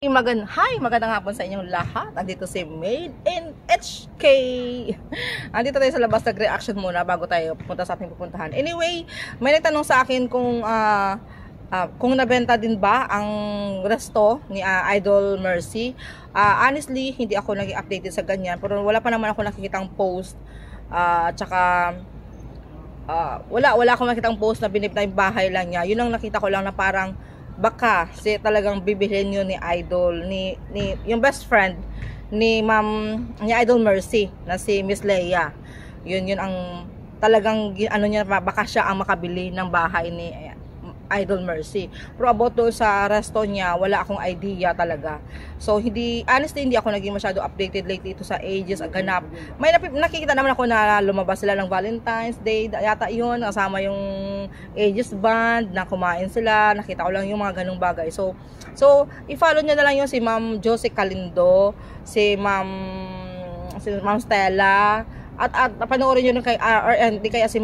Magandang hapon sa inyong lahat. Andito si Made in HK. Andito tayo sa labas, nag-reaction muna bago tayo pupunta sa ating pupuntahan. Anyway, may nagtanong sa akin kung nabenta din ba ang resto ni Idol Mercy. Honestly, hindi ako naging updated sa ganyan, pero wala pa naman ako nakikitang post. Wala akong nakitang post na binibenta yung bahay lang niya. Yun ang nakita ko lang na parang baka si talagang bibilhin yun ni Idol, ni yung best friend ni Idol Mercy na si Miss Leia. Yun ang talagang ano niya, baka siya ang makabili ng bahay ni Idol Mercy. Pero about doon sa resto niya, wala akong idea talaga. So honestly hindi ako naging masyado updated lately ito sa Aegis ganap. May nakikita naman ako na lumabas sila ng Valentine's Day yata yun, kasama yung Aegis band na kumain sila. Nakita ko lang yung mga ganung bagay. So i-follow niya na lang yung si Ma'am Josie Calindo, si Ma'am Stella, at panoorin niyo kay kaya si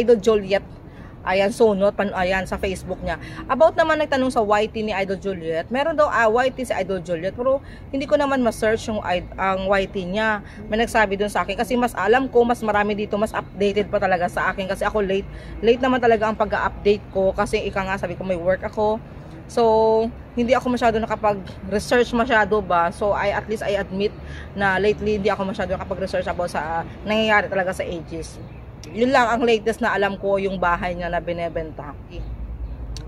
Idol Juliet. Ayan, sunod, ayan, sa Facebook niya. About naman nagtanong sa YT ni Idol Juliet. Meron daw YT si Idol Juliet, pero hindi ko naman ma-search ang YT niya. May nagsabi dun sa akin, kasi mas alam ko, mas marami dito, mas updated pa talaga sa akin. Kasi ako late naman talaga ang pag-update ko. Kasi sabi ko may work ako. So, hindi ako masyado nakapag-research masyado ba. So, at least I admit na lately hindi ako masyado nakapag-research about sa nangyayari talaga sa Aegis. Yun lang ang latest na alam ko, yung bahay niya na binebenta.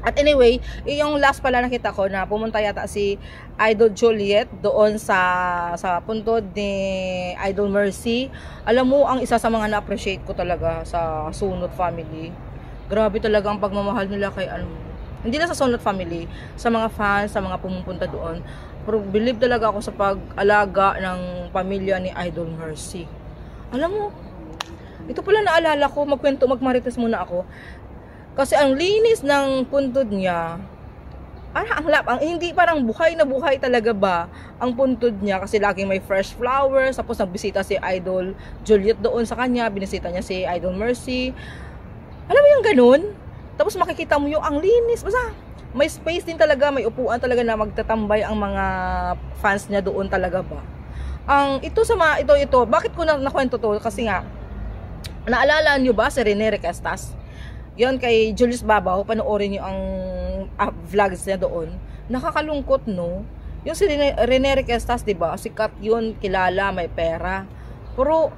At anyway, yung last pala nakita ko na pumunta yata si Idol Juliet doon sa puntod ni Idol Mercy. Alam mo, ang isa sa mga na-appreciate ko talaga sa Sunod family. Grabe talaga ang pagmamahal nila kay hindi na sa Sunod family, sa mga fans, sa mga pumupunta doon. Pero believe talaga ako sa pag-alaga ng pamilya ni Idol Mercy. Alam mo, ito pala naalala ko, magmarites muna ako. Kasi ang linis ng puntod niya, hindi parang buhay na buhay talaga ba ang puntod niya, kasi laging may fresh flowers. Tapos nagbisita si Idol Juliet doon sa kanya, binisita niya si Idol Mercy. Alam mo yung ganun? Tapos makikita mo yung ang linis. Basta may space din talaga, may upuan talaga na magtatambay ang mga fans niya doon talaga ba. Ito, bakit ko nakwento to? Kasi nga, naalala nyo ba si Rene Requestas? Yon, kay Julius Babaw, panoorin nyo ang vlogs niya doon. Nakakalungkot, no? Yung si Rene Requestas, diba? Sikat yun, kilala, may pera. Pero,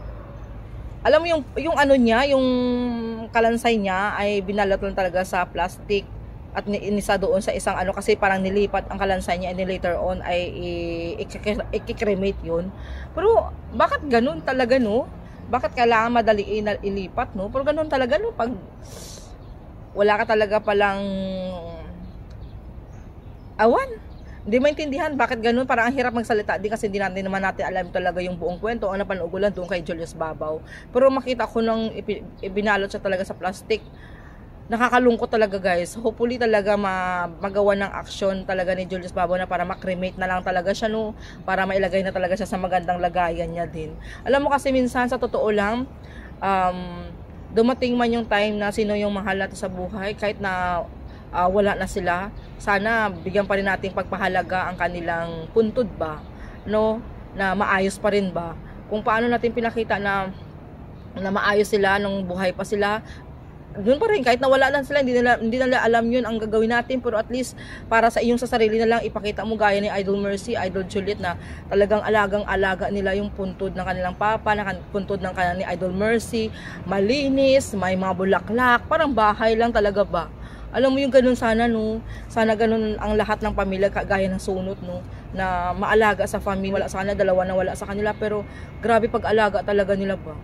alam mo yung ano niya, yung kalansay niya ay binalat lang talaga sa plastic at inisa doon sa isang kasi parang nilipat ang kalansay niya, and then later on ay i-cremate yun. Pero, bakit ganun talaga, no? Bakit kailangan madali ilipat, no? Pero ganun talaga, no? Pag wala ka talaga palang hindi maintindihan bakit ganun. Parang ang hirap magsalita din kasi hindi naman natin alam talaga yung buong kwento. Ang napanood ko lang doon kay Julius Babaw. Pero makita ko nang ibinalot siya talaga sa plastic. Nakakalungkot talaga, guys. Hopefully talaga magawa ng action talaga ni Julius Babaw na para makremate na lang talaga siya, no? Para mailagay na talaga siya sa magandang lagayan niya din. Alam mo kasi minsan, sa totoo lang, dumating man yung time na sino yung mahal natin sa buhay, kahit na wala na sila, sana bigyan pa rin nating pagpahalaga ang kanilang puntod ba, no? Na maayos pa rin ba? Kung paano natin pinakita na maayos sila nung buhay pa sila, doon pa rin, kahit nawala lang sila, hindi nila alam yun ang gagawin natin. Pero at least para sa sarili na lang, ipakita mo gaya ni Idol Mercy, Idol Juliet, na talagang alaga nila yung puntod ng kanilang papa, puntod ng ni Idol Mercy, malinis, may mga bulaklak, parang bahay lang talaga ba. Alam mo yung ganun sana, no? Sana ganun ang lahat ng pamilya kagaya ng Sunod, no? Na maalaga sa family. Wala sana, dalawa na wala sa kanila, pero grabe pag-alaga talaga nila ba.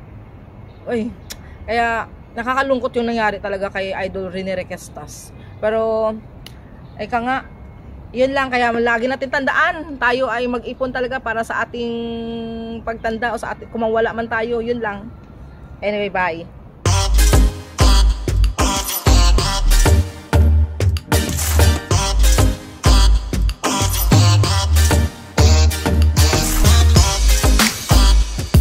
Kaya nakakalungkot yung nangyari talaga kay Idol Rene Requestas. Pero yun lang, kaya lagi natin tandaan, tayo ay mag-ipon talaga para sa ating pagtanda, o sa ating kung mawala man tayo. Yun lang. Anyway, bye.